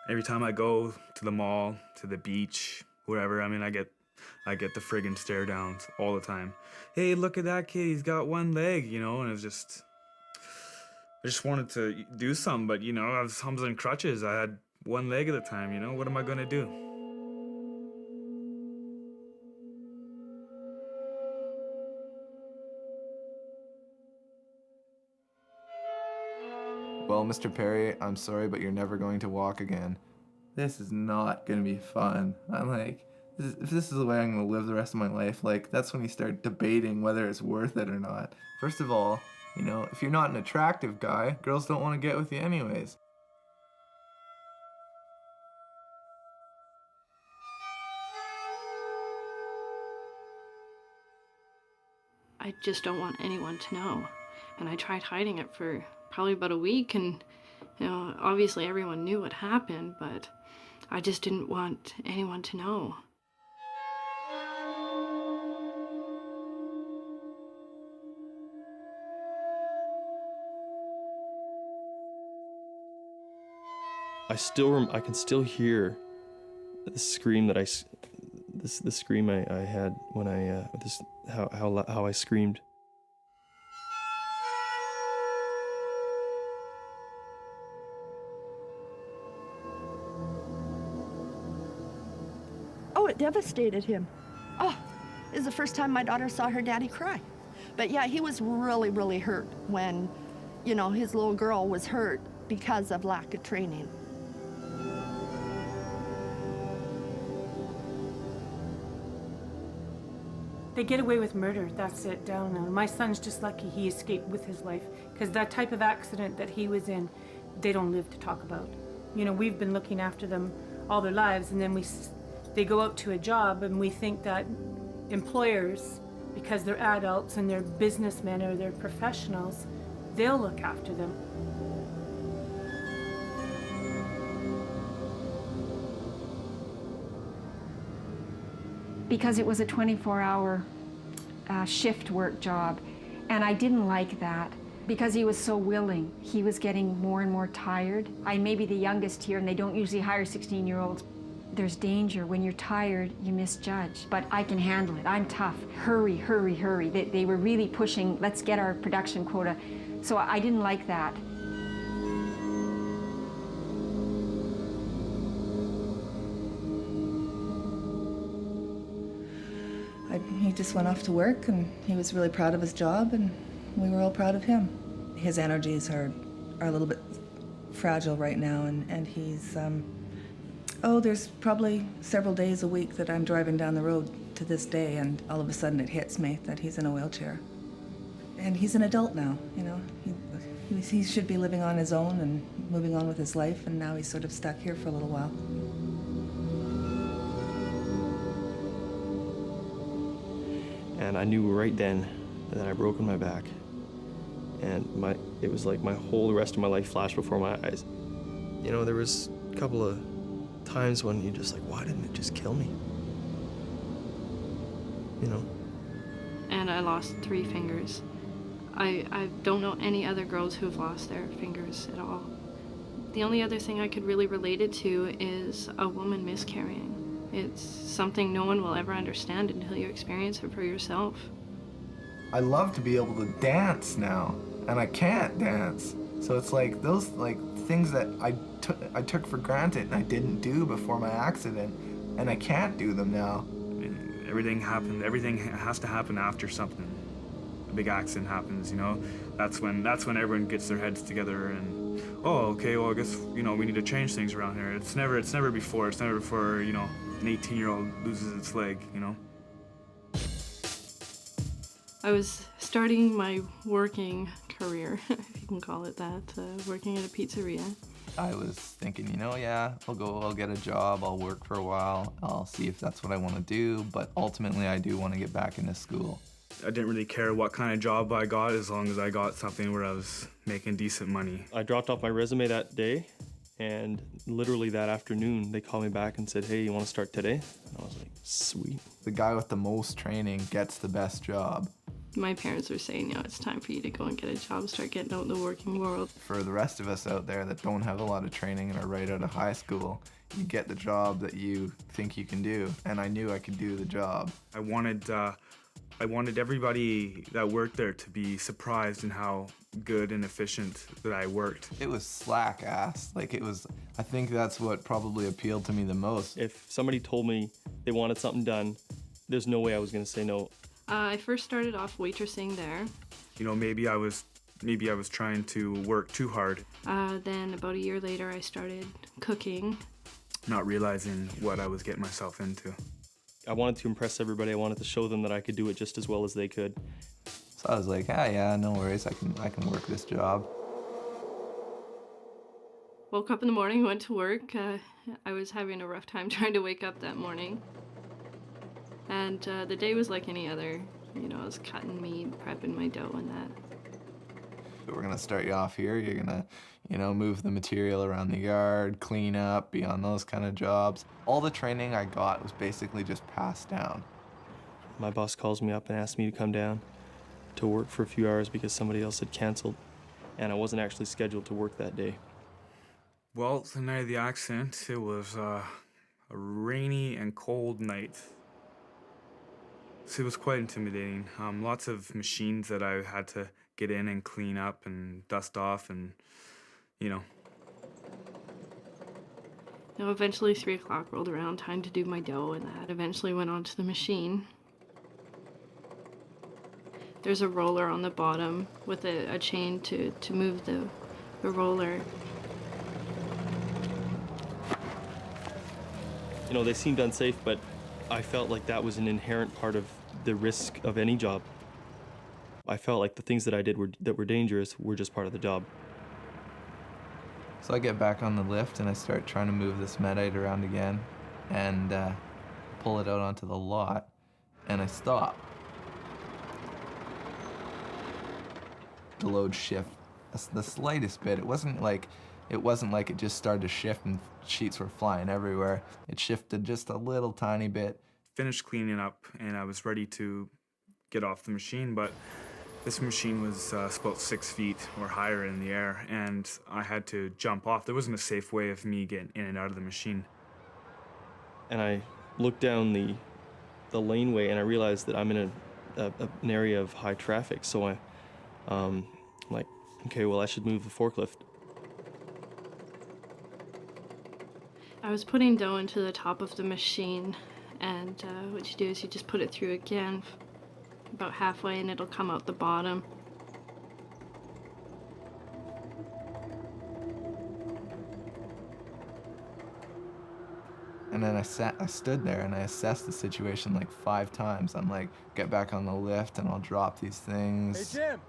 Every time I go to the mall, to the beach, wherever, I mean, I get the friggin' stare downs all the time. Hey, look at that kid, he's got one leg, you know, and it's just, I just wanted to do something, but, you know, I was on crutches. I had one leg at the time, you know, what am I gonna do? Well, Mr. Perry, I'm sorry, but you're never going to walk again. This is not going to be fun. I'm like, if this is the way I'm going to live the rest of my life, like, that's when you start debating whether it's worth it or not. First of all, you know, if you're not an attractive guy, girls don't want to get with you anyways. I just don't want anyone to know. And I tried hiding it for probably about a week, and you know, obviously everyone knew what happened, but I just didn't want anyone to know. I can still hear the scream that the scream I had when how I screamed. Oh, it devastated him. Oh, it was the first time my daughter saw her daddy cry. But yeah, he was really, really hurt when, you know, his little girl was hurt because of lack of training. They get away with murder, that's it, down now. My son's just lucky he escaped with his life, because that type of accident that he was in, they don't live to talk about. You know, we've been looking after them all their lives, and then they go out to a job, and we think that employers, because they're adults and they're businessmen or they're professionals, they'll look after them. Because it was a 24-hour shift work job, and I didn't like that. Because he was so willing, he was getting more and more tired. I may be the youngest here, and they don't usually hire 16-year-olds. There's danger. When you're tired, you misjudge. But I can handle it. I'm tough. Hurry, hurry, hurry. They were really pushing, let's get our production quota. So I didn't like that. He just went off to work, and he was really proud of his job, and we were all proud of him. His energies are a little bit fragile right now, and he's, there's probably several days a week that I'm driving down the road to this day, and all of a sudden it hits me that he's in a wheelchair. And he's an adult now, you know. He should be living on his own and moving on with his life, and now he's sort of stuck here for a little while. And I knew right then that I'd broken my back. And it was like my whole rest of my life flashed before my eyes. You know, there was a couple of times when you're just like, why didn't it just kill me? You know? And I lost 3 fingers. I don't know any other girls who've lost their fingers at all. The only other thing I could really relate it to is a woman miscarrying. It's something no one will ever understand until you experience it for yourself. I love to be able to dance now, and I can't dance. So it's like those things that I took for granted and I didn't do before my accident, and I can't do them now. Everything has to happen after something. A big accident happens, you know? That's when everyone gets their heads together and, oh, okay, well, I guess, you know, we need to change things around here. It's never before, you know, an 18-year-old loses its leg, you know? I was starting my working career, if you can call it that, working at a pizzeria. I was thinking, you know, yeah, I'll get a job, I'll work for a while, I'll see if that's what I want to do, but ultimately I do want to get back into school. I didn't really care what kind of job I got as long as I got something where I was making decent money. I dropped off my resume that day, and literally that afternoon they called me back and said, hey, you want to start today? And I was like, sweet. The guy with the most training gets the best job. My parents were saying, it's time for you to go and get a job, start getting out in the working world. For the rest of us out there that don't have a lot of training and are right out of high school, you get the job that you think you can do, and I knew I could do the job. I wanted everybody that worked there to be surprised in how good and efficient that I worked. It was slack-ass. I think that's what probably appealed to me the most. If somebody told me they wanted something done, there's no way I was going to say no. I first started off waitressing there. Maybe I was trying to work too hard. Then about a year later, I started cooking. Not realizing what I was getting myself into. I wanted to impress everybody. I wanted to show them that I could do it just as well as they could. So I was like, yeah, no worries, I can work this job. Woke up in the morning, went to work. I was having a rough time trying to wake up that morning. And the day was like any other. I was cutting meat, prepping my dough and that. So we're gonna start you off here. You're gonna, move the material around the yard, clean up, be on those kind of jobs. All the training I got was basically just passed down. My boss calls me up and asks me to come down to work for a few hours because somebody else had canceled, and I wasn't actually scheduled to work that day. Well, the night of the accident, it was a rainy and cold night. So it was quite intimidating. Lots of machines that I had to get in and clean up and dust off and, Eventually 3 o'clock rolled around, time to do my dough and that. Eventually went onto the machine. There's a roller on the bottom with a chain to move the roller. They seemed unsafe, but I felt like that was an inherent part of the risk of any job. I felt like the things that I did that were dangerous were just part of the job. So I get back on the lift and I start trying to move this medite around again and pull it out onto the lot, and I stop. The load shift the slightest bit. It wasn't like it just started to shift and sheets were flying everywhere. It shifted just a little tiny bit. Finished cleaning up and I was ready to get off the machine, but this machine was about 6 feet or higher in the air, and I had to jump off. There wasn't a safe way of me getting in and out of the machine. And I looked down the laneway and I realized that I'm in an area of high traffic, so I'm like, okay, well, I should move the forklift. I was putting dough into the top of the machine, and what you do is you just put it through again about halfway and it'll come out the bottom. And then I stood there and I assessed the situation like 5 times. I'm like, get back on the lift and I'll drop these things. Hey, Jim.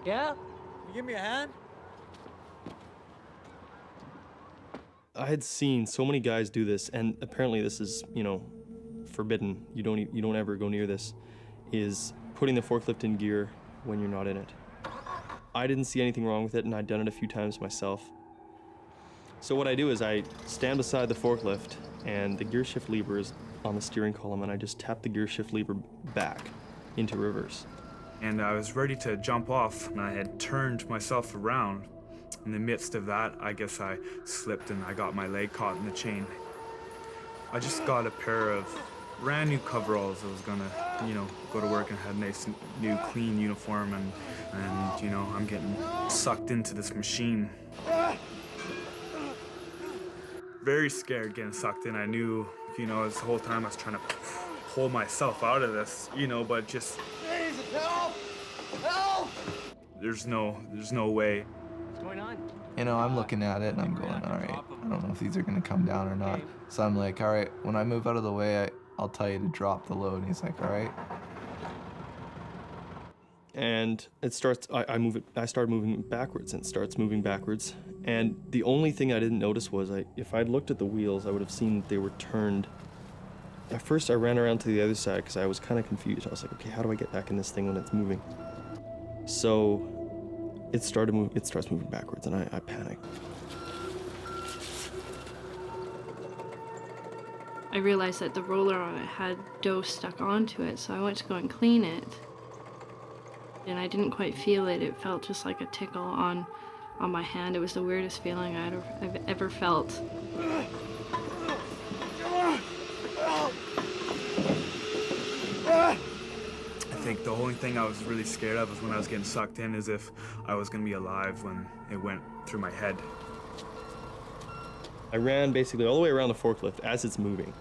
Yeah? You give me a hand? I had seen so many guys do this, and apparently this is, forbidden. You don't ever go near this, is putting the forklift in gear when you're not in it. I didn't see anything wrong with it, and I'd done it a few times myself. So what I do is I stand beside the forklift, and the gear shift lever is on the steering column, and I just tap the gear shift lever back into reverse. And I was ready to jump off, and I had turned myself around. In the midst of that, I guess I slipped and I got my leg caught in the chain. I just got a pair of brand new coveralls. I was gonna, go to work and had a nice new clean uniform, and I'm getting sucked into this machine. Very scared getting sucked in. I knew, this whole time I was trying to pull myself out of this, but just Jesus, help! Help! there's no way. What's going on? I'm looking at it and I'm going, all right, I don't know if these are gonna come down or not. So I'm like, all right, when I move out of the way, I'll tell you to drop the load. And he's like, all right. And it starts, I started moving backwards, and it starts moving backwards. And the only thing I didn't notice was if I'd looked at the wheels, I would have seen that they were turned. At first I ran around to the other side because I was kind of confused. I was like, okay, how do I get back in this thing when it's moving? So it starts moving backwards, and I panicked. I realized that the roller had dough stuck onto it, so I went to go and clean it. And I didn't quite feel it. It felt just like a tickle on my hand. It was the weirdest feeling I've ever felt. I think the only thing I was really scared of was when I was getting sucked in, as if I was gonna be alive when it went through my head. I ran basically all the way around the forklift as it's moving.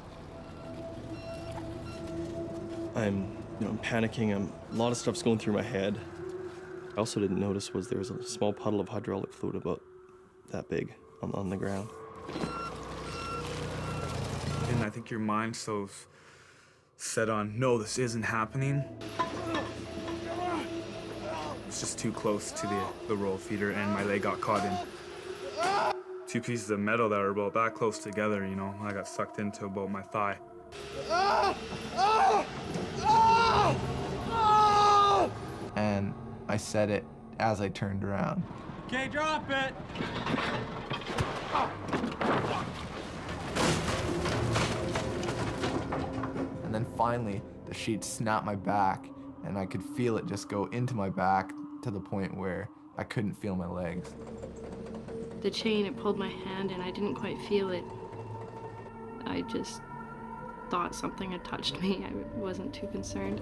I'm panicking. A lot of stuff's going through my head. I also didn't notice was there was a small puddle of hydraulic fluid about that big on the ground. And I think your mind's so set on, no, this isn't happening. It's just too close to the roll feeder, and my leg got caught in two pieces of metal that were about that close together, you know. I got sucked into about my thigh. And I said it as I turned around. Okay, drop it. And then finally, the sheet snapped my back, and I could feel it just go into my back to the point where I couldn't feel my legs. The chain, it pulled my hand and I didn't quite feel it. I just thought something had touched me. I wasn't too concerned.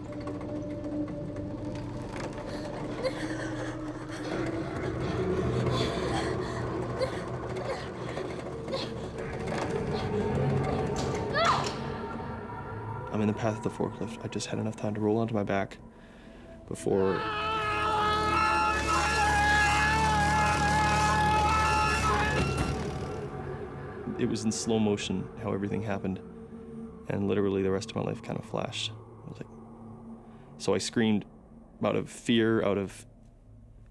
I'm in the path of the forklift. I just had enough time to roll onto my back before... It was in slow motion how everything happened, and literally the rest of my life kind of flashed. I was like, so I screamed out of fear, out of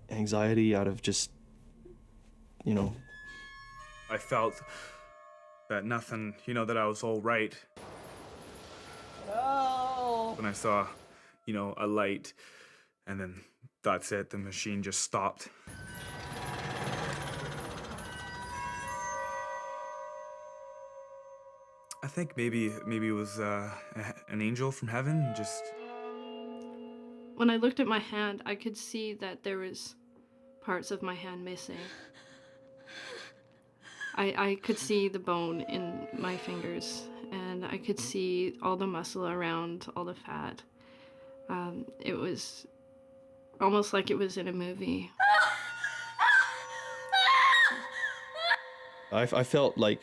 anxiety, out of just, I felt that nothing, that I was all right. Oh. When I saw, a light, and then that's it, the machine just stopped. I think maybe it was an angel from heaven, just... When I looked at my hand, I could see that there was parts of my hand missing. I could see the bone in my fingers, and I could see all the muscle around, all the fat. It was almost like it was in a movie. I felt like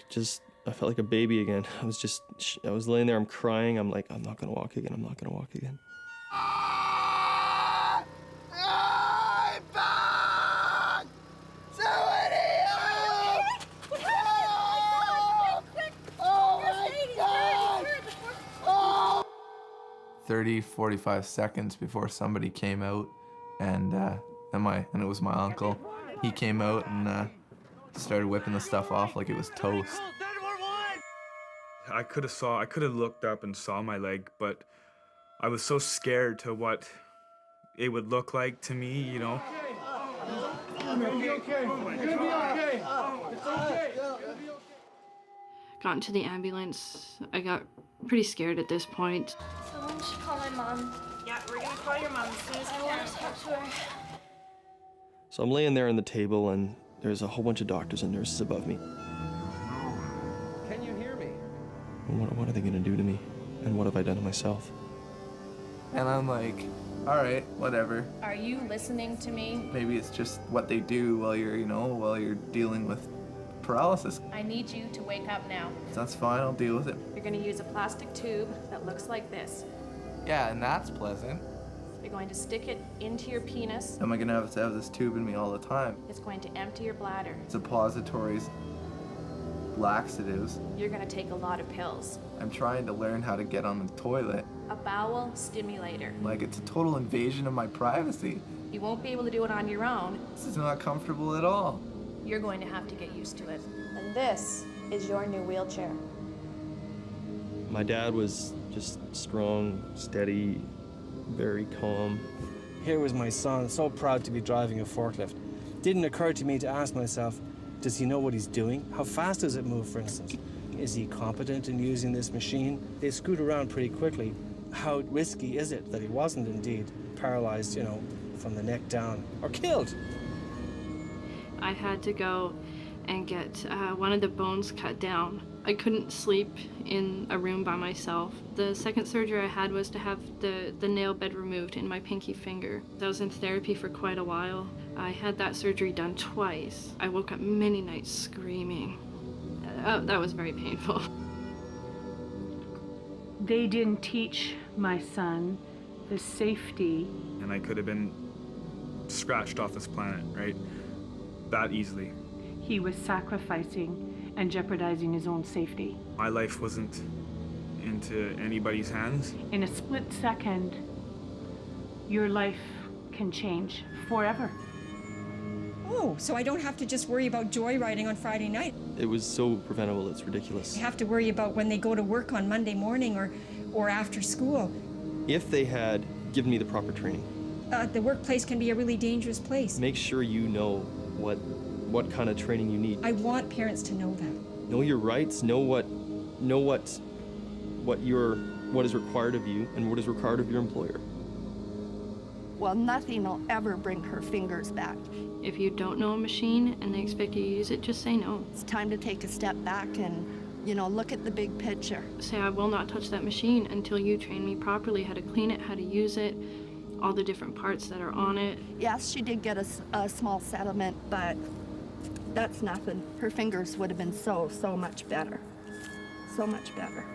a baby again. I was laying there, I'm crying. I'm like, I'm not gonna walk again. I'm not gonna walk again. I'm back to it. Oh my God! 30, 45 seconds before somebody came out, and it was my uncle. He came out and started whipping the stuff off like it was toast. I could have looked up and saw my leg, but I was so scared to what it would look like to me, You're gonna be okay. You're gonna be okay. It's okay. Got into the ambulance. I got pretty scared at this point. Someone should call my mom. Yeah, we're gonna call your mom as soon as I want to talk to her. So I'm laying there on the table, and there's a whole bunch of doctors and nurses above me. Can you hear me? What are they gonna do to me? And what have I done to myself? And I'm like, all right, whatever. Are you listening to me? Maybe it's just what they do while you're dealing with paralysis. I need you to wake up now. That's fine, I'll deal with it. You're going to use a plastic tube that looks like this. Yeah, and that's pleasant. You're going to stick it into your penis. Am I gonna have to have this tube in me all the time? It's going to empty your bladder. Suppositories, laxatives. You're going to take a lot of pills. I'm trying to learn how to get on the toilet. A bowel stimulator. Like, it's a total invasion of my privacy. You won't be able to do it on your own. This is not comfortable at all. You're going to have to get used to it. And this is your new wheelchair. My dad was just strong, steady, very calm. Here was my son, so proud to be driving a forklift. Didn't occur to me to ask myself, does he know what he's doing? How fast does it move, for instance? Is he competent in using this machine? They scoot around pretty quickly, how risky is it that he wasn't indeed paralyzed, you know, from the neck down, or killed? I had to go and get one of the bones cut down. I couldn't sleep in a room by myself. The second surgery I had was to have the nail bed removed in my pinky finger. I was in therapy for quite a while. I had that surgery done twice. I woke up many nights screaming. That was very painful. They didn't teach my son the safety. And I could have been scratched off this planet, right? That easily. He was sacrificing and jeopardizing his own safety. My life wasn't into anybody's hands. In a split second, your life can change forever. Oh, so I don't have to just worry about joyriding on Friday night. It was so preventable, it's ridiculous. I have to worry about when they go to work on Monday morning or after school. If they had given me the proper training. The workplace can be a really dangerous place. Make sure you know what kind of training you need. I want parents to know that. Know your rights, know what is required of you and what is required of your employer. Well, nothing will ever bring her fingers back. If you don't know a machine and they expect you to use it, just say no. It's time to take a step back and, you know, look at the big picture. Say, I will not touch that machine until you train me properly how to clean it, how to use it, all the different parts that are on it. Yes, she did get a small settlement, but that's nothing. Her fingers would have been so much better. So much better.